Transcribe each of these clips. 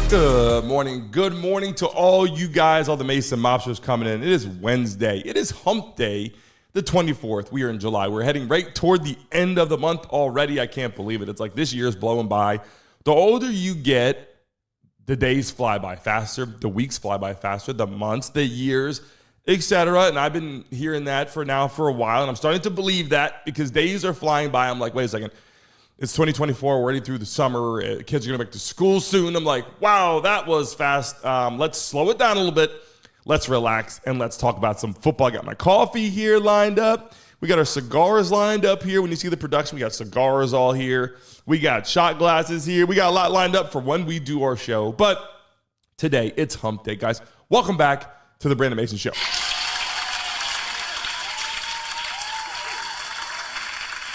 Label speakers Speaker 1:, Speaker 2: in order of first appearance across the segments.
Speaker 1: Good morning to all you guys, all the Mason Mobsters coming in. It is Wednesday. It is Hump Day, the 24th. We are in July. We're heading right toward the end of the month already. I can't believe it. It's like this year's blowing by. The older you get, the days fly by faster, the weeks fly by faster, the months, the years, etc. And I've been hearing that for a while, and I'm starting to believe that because days are flying by. I'm like, wait a second. It's 2024, we're already through the summer. Kids are going back to school soon. I'm like, wow, that was fast. Let's slow it down a little bit. Let's relax, and let's talk about some football. I got my coffee here lined up. We got our cigars lined up here. When you see the production, we got cigars all here. We got shot glasses here. We got a lot lined up for when we do our show. But today, it's Hump Day, guys. Welcome back to the Brandon Mason Show.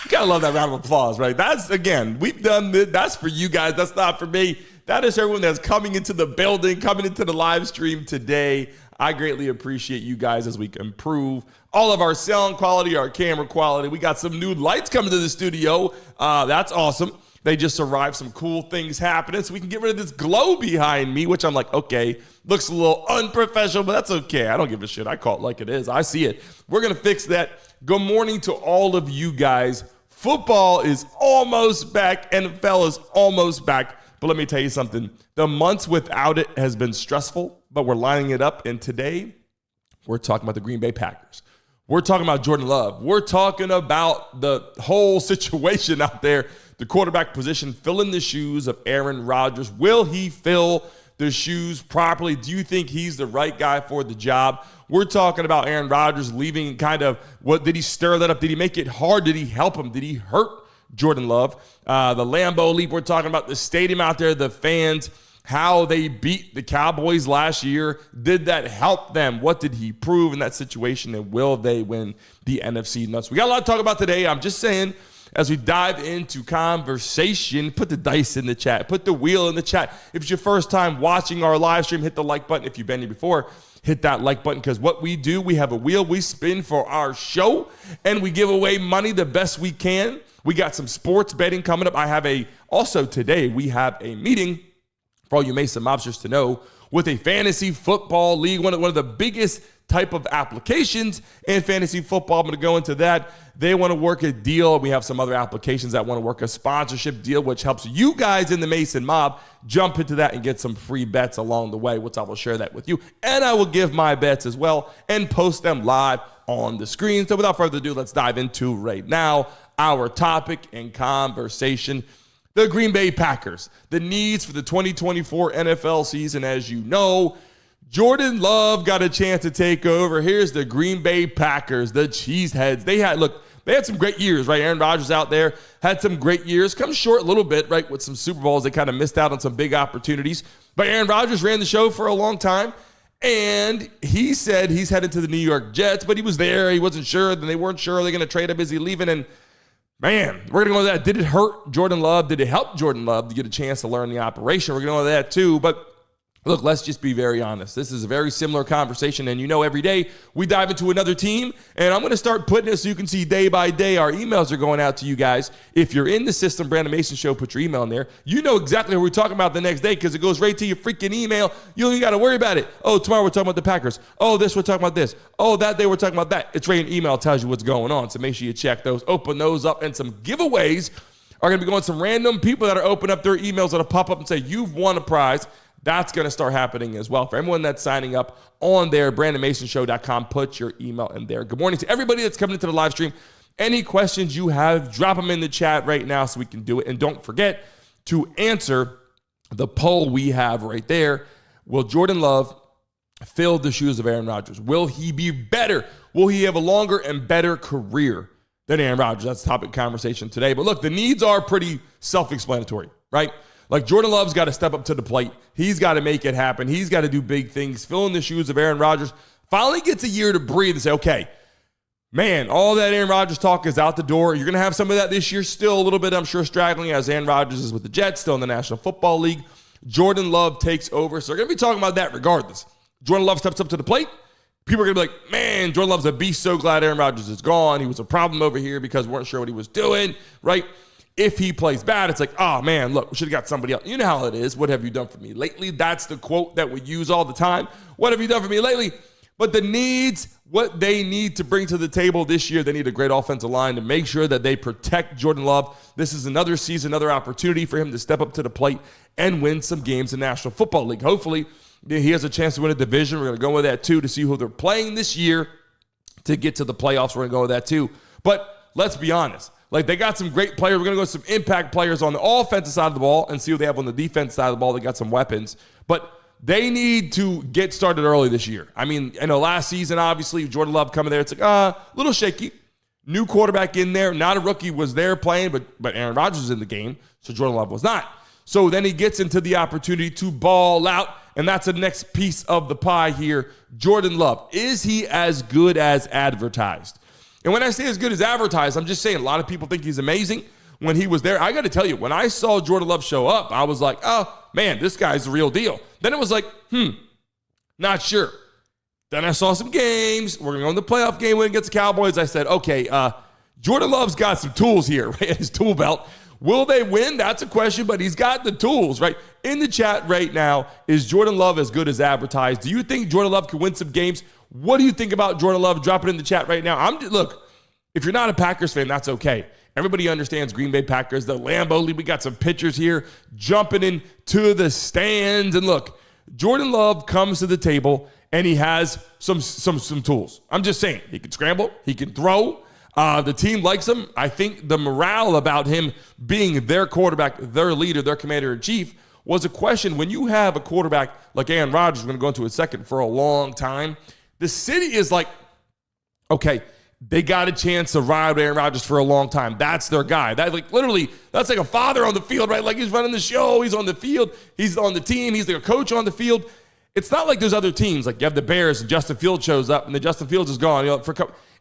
Speaker 1: You gotta love that round of applause, right? That's, again, we've done this. That's for you guys. That's not for me. That is everyone that's coming into the building, coming into the live stream today. I greatly appreciate you guys as we improve all of our sound quality, our camera quality. We got some new lights coming to the studio. That's awesome. They just arrived. Some cool things happening, so we can get rid of this glow behind me, which I'm like, okay, looks a little unprofessional, but that's okay. I don't give a shit. I call it like it is. I see it. We're going to fix that. Good morning to all of you guys. Football is almost back. NFL is almost back. But let me tell you something. The months without it has been stressful, but we're lining it up. And today, we're talking about the Green Bay Packers. We're talking about Jordan Love. We're talking about the whole situation out there, the quarterback position, filling the shoes of Aaron Rodgers. Will he fill the shoes properly? Do you think he's the right guy for the job? We're talking about Aaron Rodgers leaving. What did he stir that up? Did he make it hard? Did he help him? Did he hurt Jordan Love? The Lambeau Leap, we're talking about the stadium out there, the fans, how they beat the Cowboys last year. Did that help them? What did he prove in that situation? And will they win the NFC Nuts? We got a lot to talk about today. I'm just saying, as we dive into conversation, put the dice in the chat. Put the wheel in the chat. If it's your first time watching our live stream, hit the like button. If you've been here before, hit that like button, because what we do, we have a wheel we spin for our show, and we give away money the best we can. We got some sports betting coming up. Also today, we have a meeting for all you Mason Mobsters to know with a fantasy football league, one of the biggest type of applications in fantasy football. I'm going to go into that. They want to work a deal. We have some other applications that want to work a sponsorship deal, which helps you guys in the Mason Mob jump into that and get some free bets along the way, which I will share that with you. And I will give my bets as well and post them live on the screen. So without further ado, let's dive into right now our topic and conversation. The Green Bay Packers, the needs for the 2024 NFL season. As you know, Jordan Love got a chance to take over. Here's the Green Bay Packers, the Cheeseheads. They had some great years, right? Aaron Rodgers out there had some great years. Come short a little bit, right, with some Super Bowls. They kind of missed out on some big opportunities. But Aaron Rodgers ran the show for a long time, and he said he's headed to the New York Jets, but he was there. He wasn't sure. Then they weren't sure. Are they going to trade him? Is he leaving? And man, we're going to go with that. Did it hurt Jordan Love? Did it help Jordan Love to get a chance to learn the operation? We're going to go with that too. But look, let's just be very honest. This is a very similar conversation, and every day we dive into another team, and I'm going to start putting it so you can see day by day. Our emails are going out to you guys. If you're in the system, Brandon Mason Show, put your email in there. You know exactly what we're talking about the next day because it goes right to your freaking email. You don't even got to worry about it. Oh, tomorrow we're talking about the Packers. Oh, we're talking about this. Oh, that day we're talking about that. It's right in email. It tells you what's going on, so make sure you check those. Open those up, and some giveaways are going to be going to some random people that are opening up their emails that'll pop up and say, you've won a prize. That's going to start happening as well. For everyone that's signing up on there, BrandonMasonShow.com, put your email in there. Good morning to everybody that's coming into the live stream. Any questions you have, drop them in the chat right now so we can do it. And don't forget to answer the poll we have right there. Will Jordan Love fill the shoes of Aaron Rodgers? Will he be better? Will he have a longer and better career than Aaron Rodgers? That's the topic of conversation today. But look, the needs are pretty self-explanatory, right? Like Jordan Love's got to step up to the plate. He's got to make it happen. He's got to do big things, fill in the shoes of Aaron Rodgers. Finally gets a year to breathe and say, okay, man, all that Aaron Rodgers talk is out the door. You're going to have some of that this year still a little bit, I'm sure, straggling as Aaron Rodgers is with the Jets, still in the National Football League. Jordan Love takes over. So they're going to be talking about that regardless. Jordan Love steps up to the plate. People are going to be like, man, Jordan Love's a beast. So glad Aaron Rodgers is gone. He was a problem over here because we weren't sure what he was doing, right? If he plays bad, it's like, oh man, look, we should have got somebody else. You know how it is. What have you done for me lately? That's the quote that we use all the time. What have you done for me lately? But the needs, what they need to bring to the table this year, they need a great offensive line to make sure that they protect Jordan Love. This is another season, another opportunity for him to step up to the plate and win some games in the National Football League. Hopefully, he has a chance to win a division. We're going to go with that too to see who they're playing this year to get to the playoffs. We're going to go with that too. But let's be honest. Like, they got some great players. We're going to go with some impact players on the offensive side of the ball and see what they have on the defense side of the ball. They got some weapons. But they need to get started early this year. I mean, last season, obviously, Jordan Love coming there, it's like, a little shaky. New quarterback in there. Not a rookie was there playing, but Aaron Rodgers was in the game, so Jordan Love was not. So then he gets into the opportunity to ball out, and that's the next piece of the pie here. Jordan Love, is he as good as advertised? And when I say as good as advertised, I'm just saying a lot of people think he's amazing. When he was there, I got to tell you, when I saw Jordan Love show up, I was like, oh, man, this guy's the real deal. Then it was like, not sure. Then I saw some games. We're going to go in the playoff game when against the Cowboys. I said, okay, Jordan Love's got some tools here, right, in his tool belt. Will they win? That's a question, but he's got the tools, right? In the chat right now, is Jordan Love as good as advertised? Do you think Jordan Love can win some games? What do you think about Jordan Love? Drop it in the chat right now. Look, if you're not a Packers fan, that's okay. Everybody understands Green Bay Packers, the Lambeau League. We got some pictures here jumping into the stands. And look, Jordan Love comes to the table and he has some tools. I'm just saying, he can scramble, he can throw. The team likes him. I think the morale about him being their quarterback, their leader, their commander-in-chief was a question. When you have a quarterback like Aaron Rodgers, we're going to go into a second, for a long time, the city is like, okay, they got a chance to ride Aaron Rodgers for a long time. That's their guy. That, like, literally, that's like a father on the field, right? Like, he's running the show. He's on the field. He's on the team. He's like a coach on the field. It's not like there's other teams. Like, you have the Bears and Justin Fields shows up, and then Justin Fields is gone.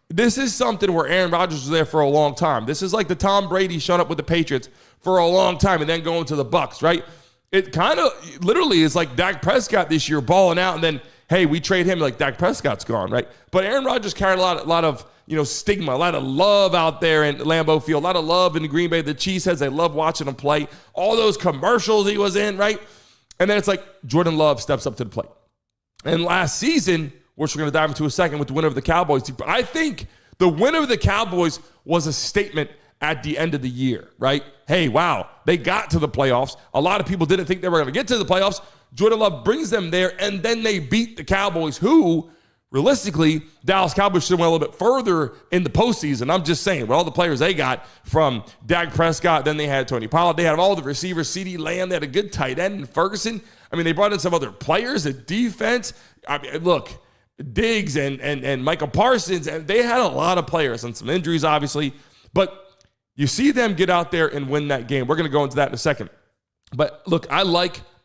Speaker 1: This is something where Aaron Rodgers was there for a long time. This is like the Tom Brady showing up with the Patriots for a long time and then going to the Bucs, right? It kind of literally is like Dak Prescott this year balling out, and then, hey, we trade him, like Dak Prescott's gone, right? But Aaron Rodgers carried a lot of stigma, a lot of love out there in Lambeau Field, a lot of love in the Green Bay. The Cheeseheads, they love watching him play. All those commercials he was in, right? And then it's like Jordan Love steps up to the plate. And last season, which we're going to dive into a second with the winner of the Cowboys, I think the winner of the Cowboys was a statement at the end of the year, right? Hey, wow, they got to the playoffs. A lot of people didn't think they were going to get to the playoffs. Jordan Love brings them there, and then they beat the Cowboys, who, realistically, Dallas Cowboys should have went a little bit further in the postseason. I'm just saying, with all the players they got from Dak Prescott, then they had Tony Pollard, they had all the receivers, CeeDee Lamb, they had a good tight end in Ferguson. I mean, they brought in some other players, the defense. I mean, look, Diggs and Michael Parsons, and they had a lot of players and some injuries, obviously. But you see them get out there and win that game. We're going to go into that in a second. But look, I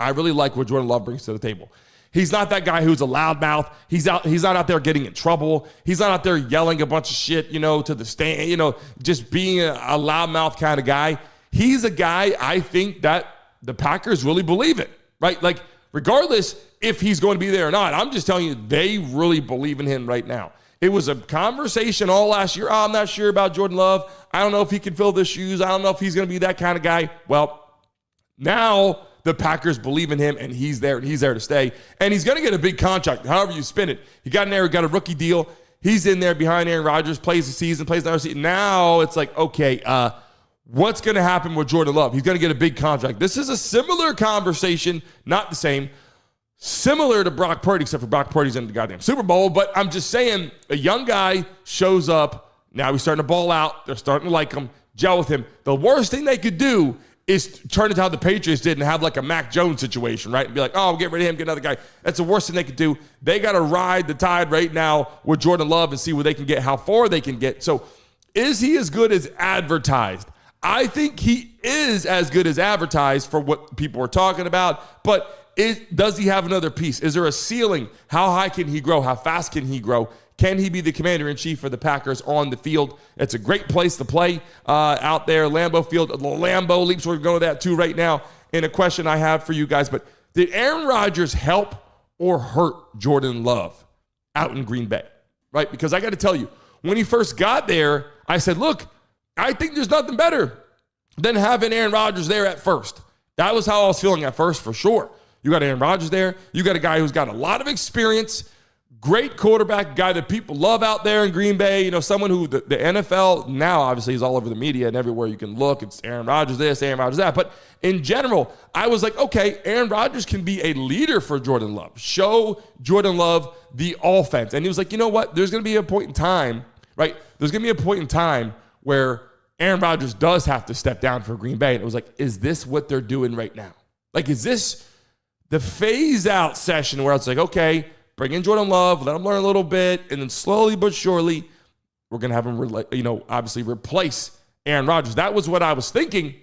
Speaker 1: really like what Jordan Love brings to the table. He's not that guy who's a loudmouth. He's not out there getting in trouble. He's not out there yelling a bunch of shit, to the stand, just being a loudmouth kind of guy. He's a guy, I think, that the Packers really believe in, right? Like, regardless if he's going to be there or not, I'm just telling you, they really believe in him right now. It was a conversation all last year. Oh, I'm not sure about Jordan Love. I don't know if he can fill the shoes. I don't know if he's going to be that kind of guy. Well, now the Packers believe in him, and he's there to stay. And he's going to get a big contract, however you spin it. He got in there, got a rookie deal. He's in there behind Aaron Rodgers, plays the season, plays another season. Now it's like, okay, what's going to happen with Jordan Love? He's going to get a big contract. This is a similar conversation, not the same, similar to Brock Purdy, except for Brock Purdy's in the goddamn Super Bowl. But I'm just saying, a young guy shows up. Now he's starting to ball out. They're starting to like him, gel with him. The worst thing they could do is turn into how the Patriots did and have like a Mac Jones situation, right? And be like, oh, we'll get rid of him, get another guy. That's the worst thing they could do. They got to ride the tide right now with Jordan Love and see where they can get, how far they can get. So is he as good as advertised? I think he is as good as advertised for what people are talking about, but does he have another piece? Is there a ceiling? How high can he grow? How fast can he grow? Can he be the commander-in-chief for the Packers on the field? It's a great place to play out there, Lambeau Field. The Lambeau Leaps, we're going to that too right now in a question I have for you guys. But did Aaron Rodgers help or hurt Jordan Love out in Green Bay? Right? Because I got to tell you, when he first got there, I said, look, I think there's nothing better than having Aaron Rodgers there at first. That was how I was feeling at first, for sure. You got Aaron Rodgers there. You got a guy who's got a lot of experience, great quarterback, guy that people love out there in Green Bay. You know, someone who the NFL now obviously is all over the media and everywhere you can look. It's Aaron Rodgers this, Aaron Rodgers that. But in general, I was like, okay, Aaron Rodgers can be a leader for Jordan Love. Show Jordan Love the offense. And he was like, you know what? There's going to be a point in time, right? There's going to be a point in time where Aaron Rodgers does have to step down for Green Bay. And it was like, is this what they're doing right now? Like, is this the phase-out session where it's like, okay, bring in Jordan Love, let him learn a little bit, and then slowly but surely, we're going to have him, obviously replace Aaron Rodgers. That was what I was thinking,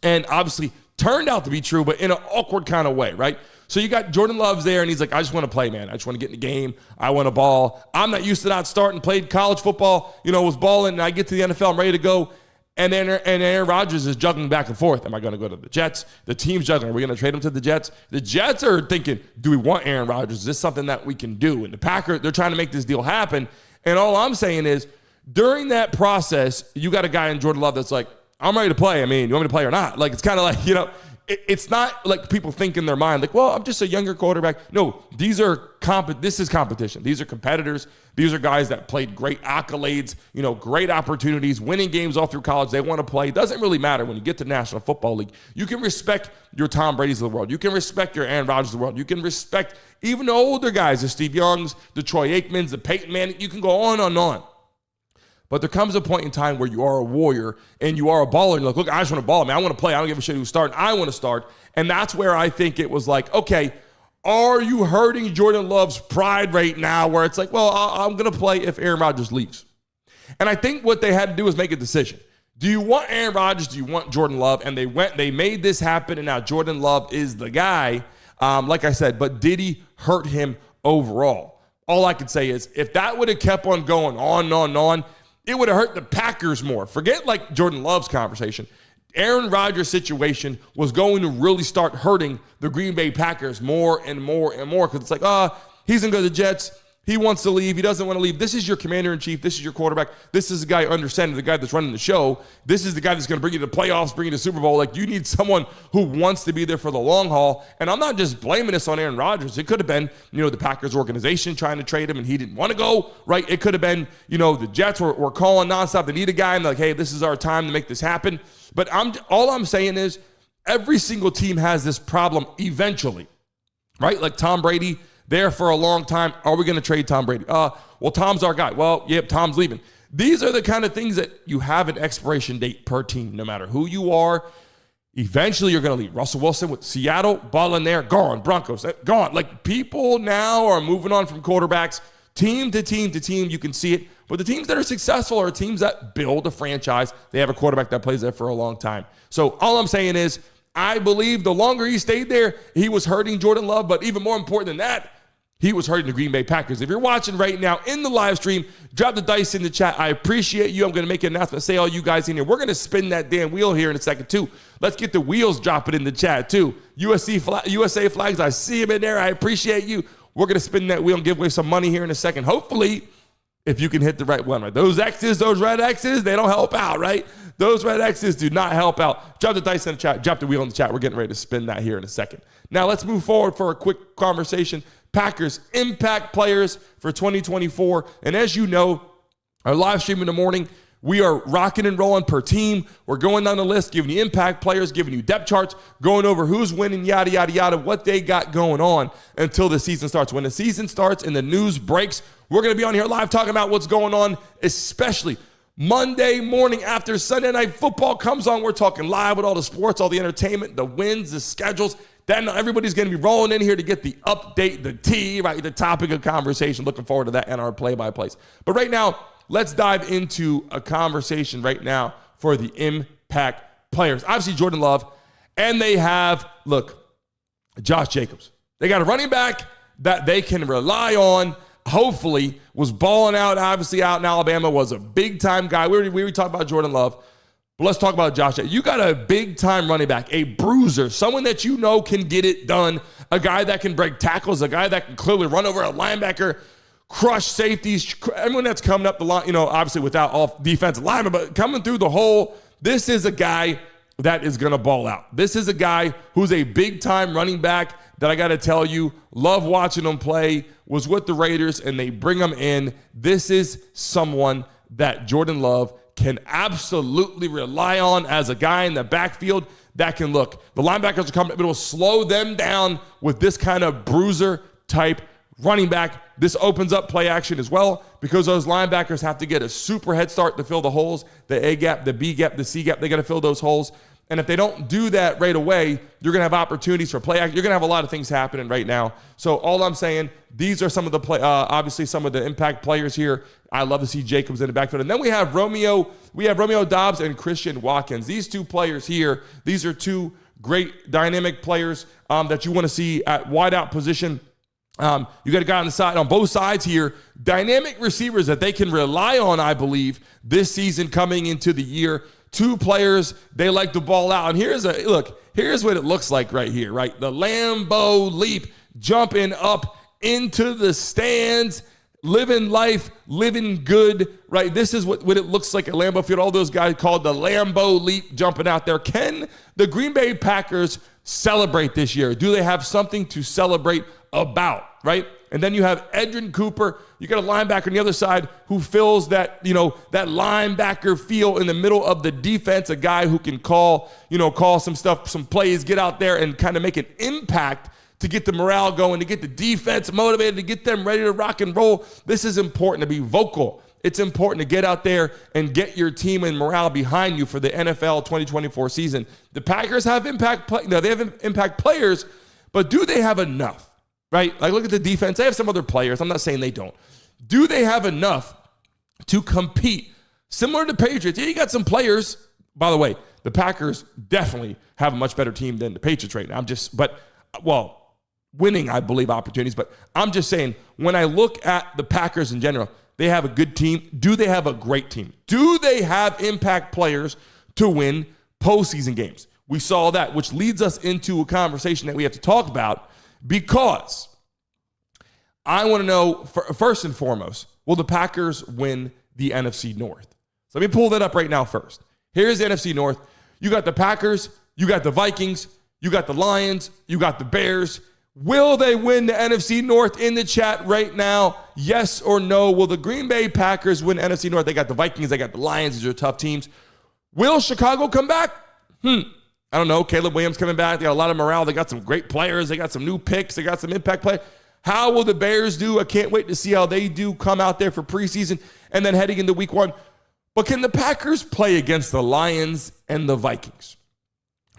Speaker 1: and obviously turned out to be true, but in an awkward kind of way, right? So you got Jordan Love's there, and he's like, I just want to play, man. I just want to get in the game. I want to ball. I'm not used to not starting, played college football, was balling, and I get to the NFL, I'm ready to go. And then Aaron Rodgers is juggling back and forth. Am I going to go to the Jets? The team's juggling. Are we going to trade him to the Jets? The Jets are thinking, do we want Aaron Rodgers? Is this something that we can do? And the Packers, they're trying to make this deal happen. And all I'm saying is, during that process, you got a guy in Jordan Love that's like, I'm ready to play. I mean, you want me to play or not? Like, it's kind of like, it's not like people think in their mind, like, well, I'm just a younger quarterback. No, this is competition. These are competitors. These are guys that played great accolades, great opportunities, winning games all through college. They want to play. It doesn't really matter when you get to the National Football League. You can respect your Tom Brady's of the world. You can respect your Aaron Rodgers of the world. You can respect even the older guys, the Steve Youngs, the Troy Aikmans, the Peyton Manning. You can go on and on. But there comes a point in time where you are a warrior and you are a baller. And you're like, look, I just want to ball, man. I want to play. I don't give a shit who's starting. I want to start. And that's where I think it was like, okay, are you hurting Jordan Love's pride right now where it's like, well, I'm going to play if Aaron Rodgers leaves? And I think what they had to do was make a decision. Do you want Aaron Rodgers? Do you want Jordan Love? And they made this happen, and now Jordan Love is the guy, like I said, but did he hurt him overall? All I could say is if that would have kept on going on and on and on, it would have hurt the Packers more. Forget like Jordan Love's conversation. Aaron Rodgers' situation was going to really start hurting the Green Bay Packers more and more and more because it's like, he's going to go to the Jets. He wants to leave. He doesn't want to leave. This is your commander-in-chief. This is your quarterback. This is the guy understanding, the guy that's running the show. This is the guy that's going to bring you to the playoffs, bring you to the Super Bowl. Like, you need someone who wants to be there for the long haul. And I'm not just blaming this on Aaron Rodgers. It could have been, the Packers organization trying to trade him and he didn't want to go, right? It could have been, the Jets were calling nonstop. They need a guy and they're like, hey, this is our time to make this happen. But all I'm saying is every single team has this problem eventually, right? Like Tom Brady, there for a long time. Are we going to trade Tom Brady? Well, Tom's our guy. Well, yep, Tom's leaving. These are the kind of things that you have an expiration date per team, no matter who you are. Eventually, you're going to leave. Russell Wilson with Seattle, balling there, gone. Broncos, gone. Like, people now are moving on from quarterbacks, team to team to team. You can see it. But the teams that are successful are teams that build a franchise. They have a quarterback that plays there for a long time. So all I'm saying is, I believe the longer he stayed there, he was hurting Jordan Love. But even more important than that, he was hurting the Green Bay Packers. If you're watching right now in the live stream, drop the dice in the chat. I appreciate you. I'm going to make an announcement. Say all you guys in here. We're going to spin that damn wheel here in a second, too. Let's get the wheels dropping in the chat, too. USA flags, I see them in there. I appreciate you. We're going to spin that wheel and give away some money here in a second. Hopefully, if you can hit the right one, right? Those X's, those red X's, they don't help out, right? Those red X's do not help out. Drop the dice in the chat. Drop the wheel in the chat. We're getting ready to spin that here in a second. Now, let's move forward for a quick conversation. Packers impact players for 2024. And as you know, our live stream in the morning, we are rocking and rolling per team. We're going down the list, giving you impact players, giving you depth charts, going over who's winning, yada, yada, yada, what they got going on until the season starts. When the season starts and the news breaks, we're going to be on here live talking about what's going on, especially Monday morning after Sunday Night Football comes on. We're talking live with all the sports, all the entertainment, the wins, the schedules. Then everybody's going to be rolling in here to get the update, the tea, right? The topic of conversation. Looking forward to that and our play-by-plays. But right now, let's dive into a conversation right now for the impact players. Obviously, Jordan Love, and they have, Josh Jacobs. They got a running back that they can rely on. Hopefully, was balling out, obviously out in Alabama, was a big-time guy. We already talked about Jordan Love. But let's talk about Josh. You got a big-time running back, a bruiser, someone that you know can get it done, a guy that can break tackles, a guy that can clearly run over a linebacker, crush safeties, everyone that's coming up the line, obviously without all defensive linemen, but coming through the hole. This is a guy that is going to ball out. This is a guy who's a big-time running back that I got to tell you, love watching him play, was with the Raiders, and they bring him in. This is someone that Jordan Love can absolutely rely on as a guy in the backfield that can look. The linebackers are coming, but it will slow them down with this kind of bruiser-type running back. This opens up play action as well because those linebackers have to get a super head start to fill the holes, the A gap, the B gap, the C gap. They got to fill those holes. And if they don't do that right away, you're going to have opportunities for play action. You're going to have a lot of things happening right now. So all I'm saying, these are some of the obviously some of the impact players here. I love to see Jacobs in the backfield. And then we have Romeo Doubs and Christian Watkins. These two players here, these are two great dynamic players that you want to see at wideout position. You got a guy on the side, on both sides here, dynamic receivers that they can rely on, I believe, this season coming into the year. Two players, they like the ball out. And here's what it looks like right here, right? The Lambeau leap, jumping up into the stands, living life, living good, right? This is what it looks like at Lambeau Field. All those guys called the Lambeau leap jumping out there. Can the Green Bay Packers celebrate this year? Do they have something to celebrate about, right? And then you have Edgerrin Cooper. You got a linebacker on the other side who fills that, that linebacker feel in the middle of the defense, a guy who can call some stuff, some plays, get out there and kind of make an impact to get the morale going, to get the defense motivated, to get them ready to rock and roll. This is important to be vocal. It's important to get out there and get your team and morale behind you for the NFL 2024 season. The Packers have impact players, but do they have enough? Right? Like, look at the defense. They have some other players. I'm not saying they don't. Do they have enough to compete? Similar to Patriots. Yeah, you got some players. By the way, the Packers definitely have a much better team than the Patriots right now. Winning, I believe, opportunities. But I'm just saying, when I look at the Packers in general, they have a good team. Do they have a great team? Do they have impact players to win postseason games? We saw that, which leads us into a conversation that we have to talk about. Because I want to know, first and foremost, will the Packers win the NFC North? So let me pull that up right now first. Here's the NFC North. You got the Packers, you got the Vikings, you got the Lions, you got the Bears. Will they win the NFC North? In the chat right now, yes or no? Will the Green Bay Packers win NFC North? They got the Vikings, they got the Lions. These are tough teams. Will Chicago come back? I don't know. Caleb Williams coming back. They got a lot of morale. They got some great players. They got some new picks. They got some impact play. How will the Bears do? I can't wait to see how they do come out there for preseason and then heading into week one. But can the Packers play against the Lions and the Vikings?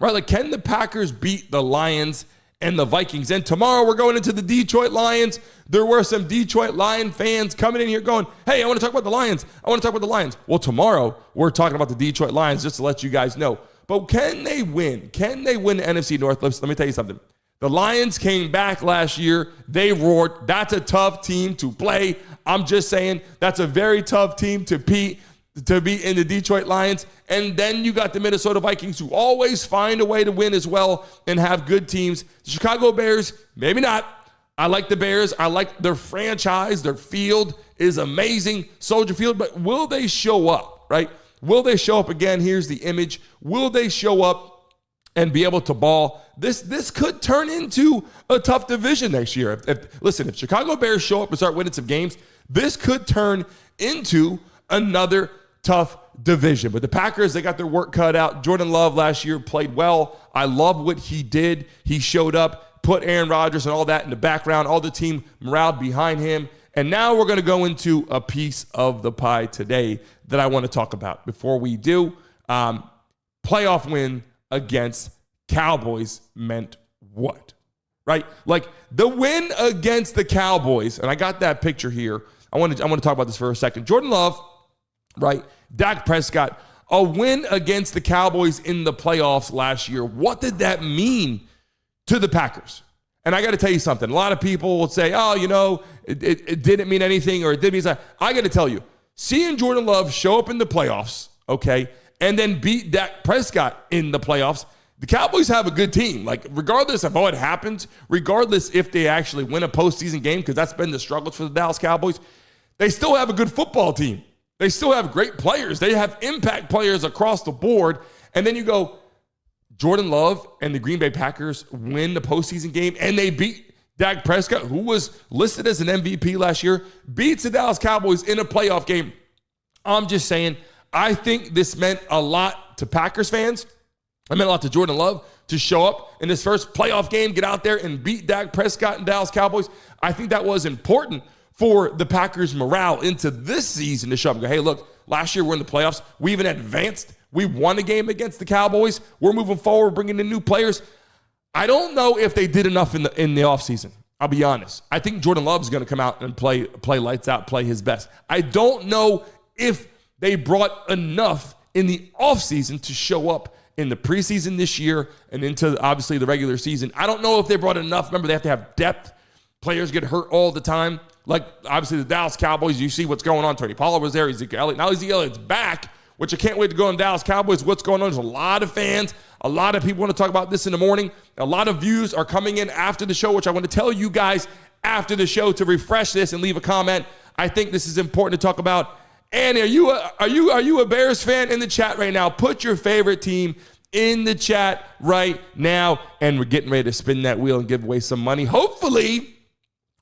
Speaker 1: Right? Like, can the Packers beat the Lions and the Vikings? And tomorrow we're going into the Detroit Lions. There were some Detroit Lion fans coming in here going, hey, I want to talk about the Lions. I want to talk about the Lions. Well, tomorrow we're talking about the Detroit Lions, just to let you guys know. But can they win? Can they win the NFC North? Let me tell you something. The Lions came back last year. They roared. That's a tough team to play. I'm just saying that's a very tough team to be in the Detroit Lions. And then you got the Minnesota Vikings, who always find a way to win as well and have good teams. The Chicago Bears, maybe not. I like the Bears. I like their franchise. Their field is amazing, Soldier Field. But will they show up, right? Will they show up again? Here's the image. Will they show up and be able to ball? This could turn into a tough division next year. If Chicago Bears show up and start winning some games, this could turn into another tough division. But the Packers, they got their work cut out. Jordan Love last year played well. I love what he did. He showed up, put Aaron Rodgers and all that in the background, all the team morale behind him. And now we're going to go into a piece of the pie today that I want to talk about. Before we do, playoff win against Cowboys meant what? Right? Like, the win against the Cowboys, and I got that picture here. I want to talk about this for a second. Jordan Love, right? Dak Prescott, a win against the Cowboys in the playoffs last year. What did that mean to the Packers? And I got to tell you something. A lot of people will say, oh, it didn't mean anything, or it did mean something. I got to tell you, seeing Jordan Love show up in the playoffs, okay, and then beat Dak Prescott in the playoffs, the Cowboys have a good team. Like, regardless of what happens, regardless if they actually win a postseason game, because that's been the struggles for the Dallas Cowboys, they still have a good football team. They still have great players. They have impact players across the board. And then you go, Jordan Love and the Green Bay Packers win the postseason game and they beat Dak Prescott, who was listed as an MVP last year, beats the Dallas Cowboys in a playoff game. I'm just saying, I think this meant a lot to Packers fans. It meant a lot to Jordan Love to show up in his first playoff game, get out there and beat Dak Prescott and Dallas Cowboys. I think that was important for the Packers' morale into this season to show up and go, hey, look, last year we're in the playoffs. We even advanced. We won a game against the Cowboys. We're moving forward, bringing in new players. I don't know if they did enough in the offseason. I'll be honest. I think Jordan Love is going to come out and play lights out, play his best. I don't know if they brought enough in the offseason to show up in the preseason this year and into, obviously, the regular season. I don't know if they brought enough. Remember, they have to have depth. Players get hurt all the time. Like, obviously, the Dallas Cowboys, you see what's going on. Tony Pollard was there. Ezekiel Elliott. Now Ezekiel Elliott's back, which I can't wait to go on Dallas Cowboys. What's going on? There's a lot of fans. A lot of people want to talk about this in the morning. A lot of views are coming in after the show, which I want to tell you guys after the show to refresh this and leave a comment. I think this is important to talk about. Annie, are you a Bears fan in the chat right now? Put your favorite team in the chat right now, and we're getting ready to spin that wheel and give away some money. Hopefully,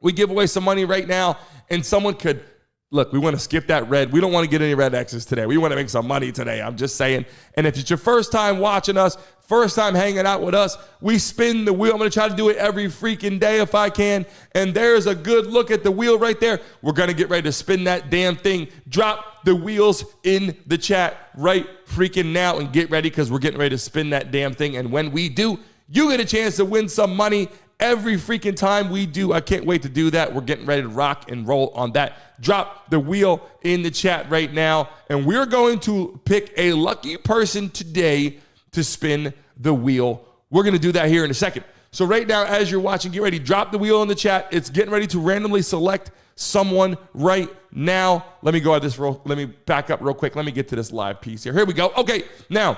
Speaker 1: we give away some money right now, and someone could, look, we want to skip that red. We don't want to get any red X's today. We want to make some money today. I'm just saying. And if it's your first time watching us, first time hanging out with us, we spin the wheel. I'm going to try to do it every freaking day if I can. And there's a good look at the wheel right there. We're going to get ready to spin that damn thing. Drop the wheels in the chat right freaking now and get ready because we're getting ready to spin that damn thing. And when we do, you get a chance to win some money every freaking time we do. I can't wait to do that. We're getting ready to rock and roll on that. Drop the wheel in the chat right now. And we're going to pick a lucky person today to spin the wheel. We're going to do that here in a second. So right now, as you're watching, get ready. Drop the wheel in the chat. It's getting ready to randomly select someone right now. Let me go at this let me back up real quick. Let me get to this live piece here. Here we go. Okay, now,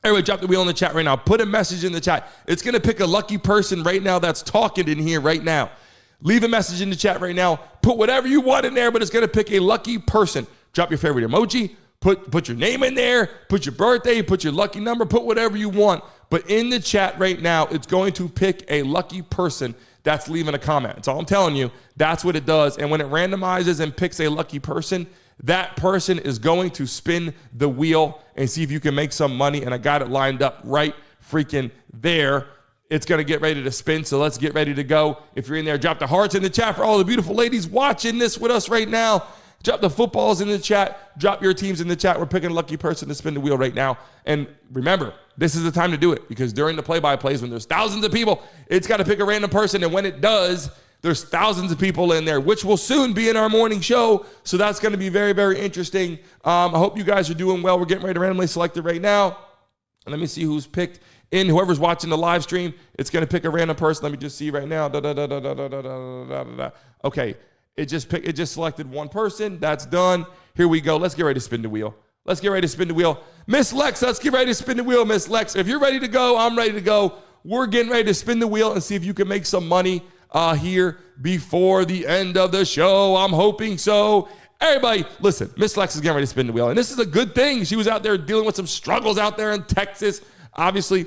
Speaker 1: everybody drop the wheel in the chat right now. Put a message in the chat. It's going to pick a lucky person right now that's talking in here right now. Leave a message in the chat right now. Put whatever you want in there, but it's going to pick a lucky person. Drop your favorite emoji. Put your name in there. Put your birthday. Put your lucky number. Put whatever you want. But in the chat right now, it's going to pick a lucky person that's leaving a comment. That's all I'm telling you. That's what it does. And when it randomizes and picks a lucky person, that person is going to spin the wheel and see if you can make some money. And I got it lined up right freaking there. It's going to get ready to spin, so let's get ready to go. If you're in there, drop the hearts in the chat for all the beautiful ladies watching this with us right now. Drop the footballs in the chat. Drop your teams in the chat. We're picking a lucky person to spin the wheel right now. And remember, this is the time to do it because during the play-by-plays, when there's thousands of people, it's got to pick a random person. And when it does, there's thousands of people in there, which will soon be in our morning show. So that's going to be very, very interesting. I hope you guys are doing well. We're getting ready to randomly select it right now. And let me see who's picked in. Whoever's watching the live stream, it's going to pick a random person. Let me just see right now. Okay. It just selected one person. That's done. Here we go. Let's get ready to spin the wheel. Let's get ready to spin the wheel. Miss Lex, let's get ready to spin the wheel, Miss Lex. If you're ready to go, I'm ready to go. We're getting ready to spin the wheel and see if you can make some money here before the end of the show. I'm hoping so. Everybody, listen, Miss Lex is getting ready to spin the wheel. And this is a good thing. She was out there dealing with some struggles out there in Texas, obviously,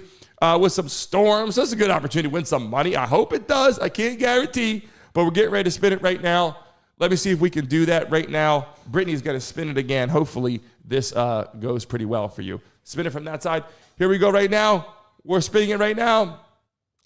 Speaker 1: with some storms. So it's a good opportunity to win some money. I hope it does. I can't guarantee. But we're getting ready to spin it right now. Let me see if we can do that right now. Brittany's going to spin it again. Hopefully, this goes pretty well for you. Spin it from that side. Here we go right now. We're spinning it right now.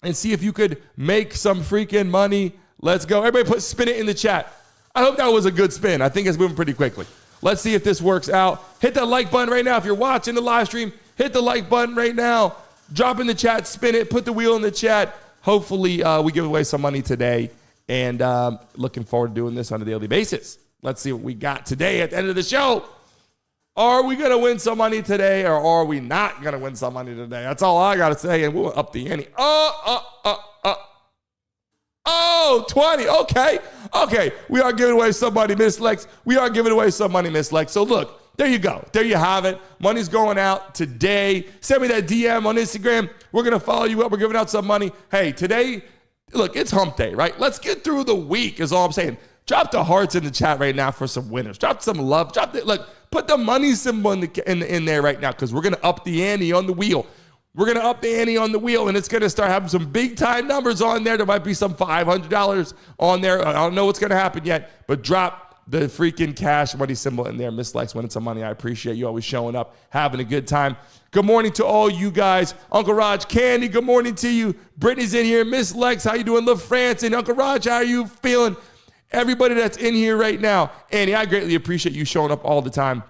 Speaker 1: And see if you could make some freaking money. Let's go. Everybody spin it in the chat. I hope that was a good spin. I think it's moving pretty quickly. Let's see if this works out. Hit that like button right now. If you're watching the live stream, hit the like button right now. Drop in the chat, spin it, put the wheel in the chat. Hopefully, we give away some money today. And looking forward to doing this on a daily basis. Let's see what we got today at the end of the show. Are we going to win some money today or are we not going to win some money today? That's all I got to say. And we'll up the ante. 20. Okay. We are giving away some money, Miss Lex. We are giving away some money, Miss Lex. So look, there you go. There you have it. Money's going out today. Send me that DM on Instagram. We're going to follow you up. We're giving out some money. Hey, today, look, it's hump day, right? Let's get through the week is all I'm saying. Drop the hearts in the chat right now for some winners. Drop some love. Put the money symbol in there right now because we're going to up the ante on the wheel. We're going to up the ante on the wheel, and it's going to start having some big-time numbers on there. There might be some $500 on there. I don't know what's going to happen yet, but drop the freaking cash money symbol in there. Miss Lex winning some money. I appreciate you always showing up, having a good time. Good morning to all you guys. Uncle Raj, Candy, good morning to you. Brittany's in here. Miss Lex, how you doing? Love France and Uncle Raj, how are you feeling? Everybody that's in here right now. Annie, I greatly appreciate you showing up all the time.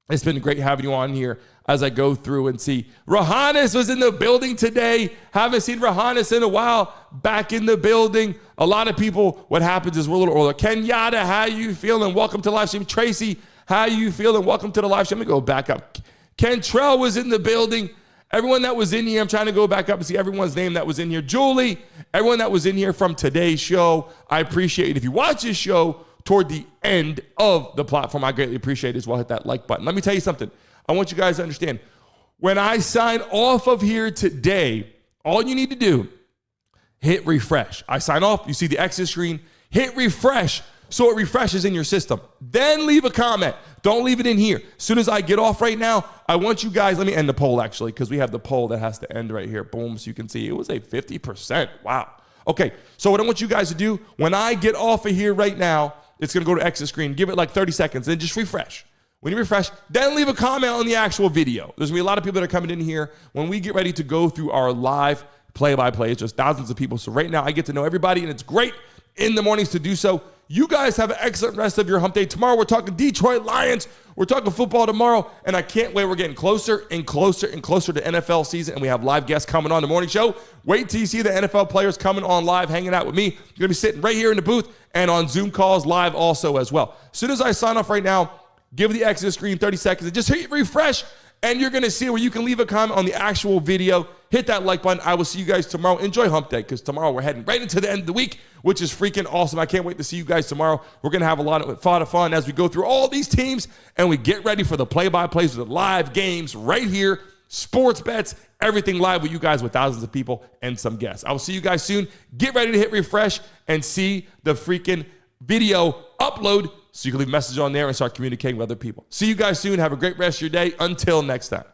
Speaker 1: It's been great having you on here as I go through and see. Rahanis was in the building today. Haven't seen Rahanis in a while. Back in the building. A lot of people, what happens is we're a little older. Kenyatta, how you feeling? Welcome to the live stream. Tracy, how you feeling? Welcome to the live stream. Let me go back up. Kentrell was in the building. Everyone that was in here, I'm trying to go back up and see everyone's name that was in here. Julie, everyone that was in here from today's show, I appreciate it. If you watch this show toward the end of the platform, I greatly appreciate it as well. Hit that like button. Let me tell you something. I want you guys to understand. When I sign off of here today, all you need to do, hit refresh. I sign off. You see the exit screen. Hit refresh so it refreshes in your system. Then leave a comment. Don't leave it in here. As soon as I get off right now, I want you guys, let me end the poll actually, because we have the poll that has to end right here. Boom, so you can see it was a 50%. Wow. Okay, so what I want you guys to do, when I get off of here right now, it's going to go to exit screen. Give it like 30 seconds, then just refresh. When you refresh, then leave a comment on the actual video. There's going to be a lot of people that are coming in here. When we get ready to go through our live play-by-play, it's just thousands of people. So right now, I get to know everybody, and it's great in the mornings to do so. You guys have an excellent rest of your hump day. Tomorrow, we're talking Detroit Lions. We're talking football tomorrow, and I can't wait. We're getting closer and closer and closer to NFL season, and we have live guests coming on the morning show. Wait till you see the NFL players coming on live, hanging out with me. You're going to be sitting right here in the booth and on Zoom calls live also as well. As soon as I sign off right now, give the exit screen 30 seconds and just hit refresh, and you're going to see where you can leave a comment on the actual video. Hit that like button. I will see you guys tomorrow. Enjoy hump day, because tomorrow we're heading right into the end of the week, which is freaking awesome. I can't wait to see you guys tomorrow. We're going to have a lot of fun as we go through all these teams and we get ready for the play-by-plays with the live games right here, sports bets, everything live with you guys with thousands of people and some guests. I will see you guys soon. Get ready to hit refresh and see the freaking video upload so you can leave a message on there and start communicating with other people. See you guys soon. Have a great rest of your day. Until next time.